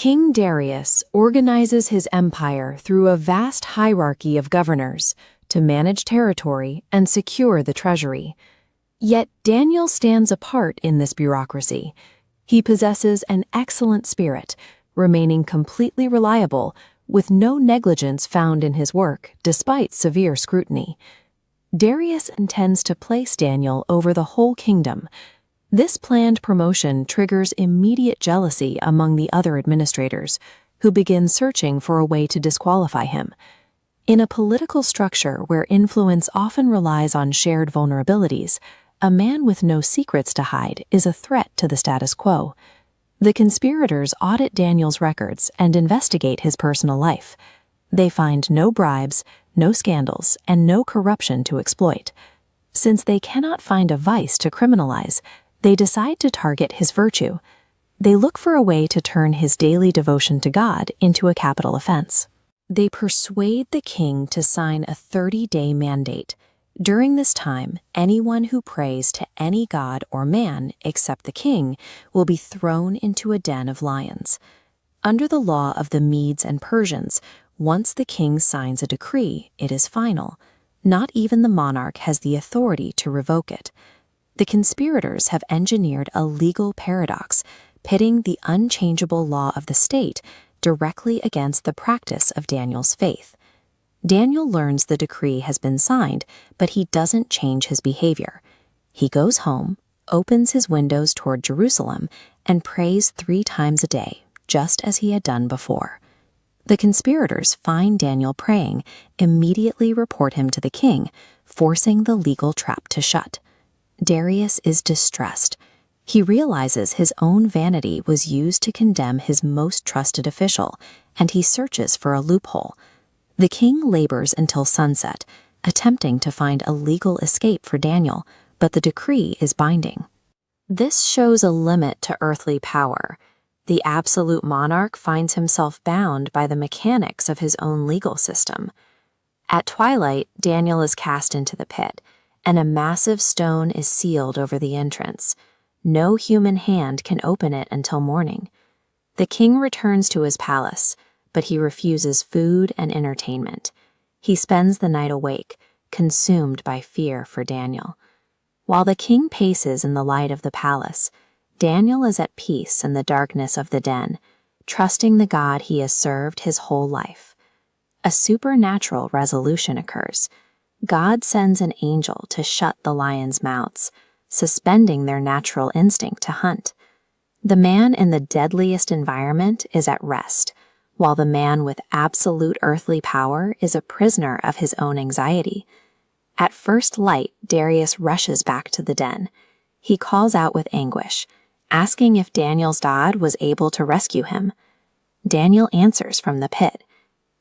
King Darius organizes his empire through a vast hierarchy of governors to manage territory and secure the treasury. Yet Daniel stands apart in this bureaucracy. He possesses an excellent spirit, remaining completely reliable, with no negligence found in his work despite severe scrutiny. Darius intends to place Daniel over the whole kingdom. This planned promotion triggers immediate jealousy among the other administrators, who begin searching for a way to disqualify him. In a political structure where influence often relies on shared vulnerabilities, a man with no secrets to hide is a threat to the status quo. The conspirators audit Daniel's records and investigate his personal life. They find no bribes, no scandals, and no corruption to exploit. Since they cannot find a vice to criminalize, they decide to target his virtue. They look for a way to turn his daily devotion to God into a capital offense. They persuade the king to sign a 30-day mandate. During this time, anyone who prays to any god or man except the king will be thrown into a den of lions. Under the law of the Medes and Persians, once the king signs a decree, it is final. Not even the monarch has the authority to revoke it. The conspirators have engineered a legal paradox, pitting the unchangeable law of the state directly against the practice of Daniel's faith. Daniel learns the decree has been signed, but he doesn't change his behavior. He goes home, opens his windows toward Jerusalem, and prays 3 times a day, just as he had done before. The conspirators find Daniel praying, immediately report him to the king, forcing the legal trap to shut. Darius is distressed. He realizes his own vanity was used to condemn his most trusted official, and he searches for a loophole. The king labors until sunset, attempting to find a legal escape for Daniel, but the decree is binding. This shows a limit to earthly power. The absolute monarch finds himself bound by the mechanics of his own legal system. At twilight, Daniel is cast into the pit, and a massive stone is sealed over the entrance. No human hand can open it until morning. The king returns to his palace, but he refuses food and entertainment. He spends the night awake, consumed by fear for Daniel. While the king paces in the light of the palace, Daniel is at peace in the darkness of the den, trusting the God he has served his whole life. A supernatural resolution occurs. God sends an angel to shut the lions' mouths, suspending their natural instinct to hunt. The man in the deadliest environment is at rest, while the man with absolute earthly power is a prisoner of his own anxiety. At first light, Darius rushes back to the den. He calls out with anguish, asking if Daniel's God was able to rescue him. Daniel answers from the pit.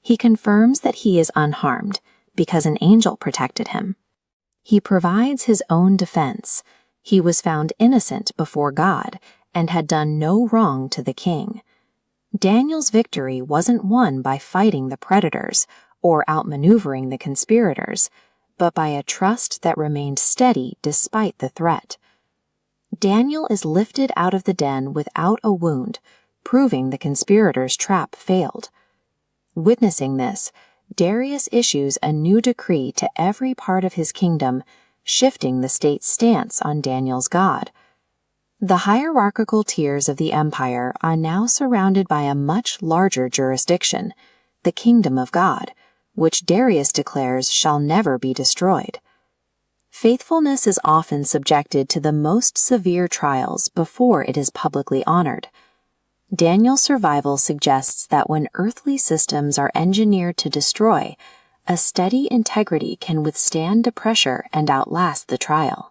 He confirms that he is unharmed, because an angel protected him. He provides his own defense. He was found innocent before God and had done no wrong to the king. Daniel's victory wasn't won by fighting the predators or outmaneuvering the conspirators, but by a trust that remained steady despite the threat. Daniel is lifted out of the den without a wound, proving the conspirators' trap failed. Witnessing this, Darius issues a new decree to every part of his kingdom, shifting the state's stance on Daniel's God. The hierarchical tiers of the empire are now surrounded by a much larger jurisdiction, the kingdom of God, which Darius declares shall never be destroyed. Faithfulness is often subjected to the most severe trials before it is publicly honored. Daniel's survival suggests that when earthly systems are engineered to destroy, a steady integrity can withstand the pressure and outlast the trial.